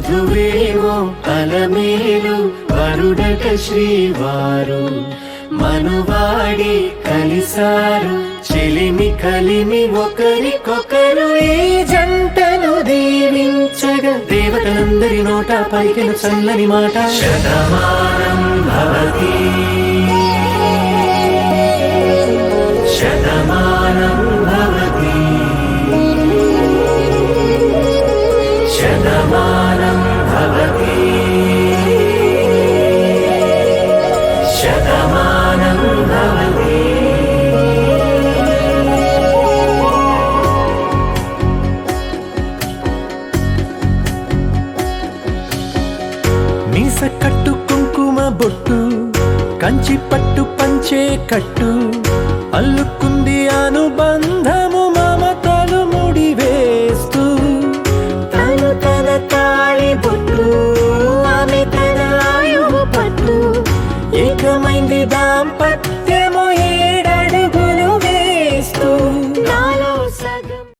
వధువేవో అలమేలు వరుడట శ్రీవారు మనువాడి కలిసారు చెలిమి కలిమి ఒకరికొకరు ఈ జంటను దీవించగా దేవతలందరి నోట పలికిన చల్లని మాట శతమానం భవతి శతమానం భవతి శతమానం భవతి శతమానం భవతి. మీస కట్టు కుంకుమ బొట్టు కంచి పట్టు పంచే కట్టు అల్లుకుంది అనుబంధము మమతలు ముడివేస్తూ తను తన తాళి బొట్టు ఆమె తన ఆయువు పట్టు ఏకమైంది దాంపత్యము ఏడా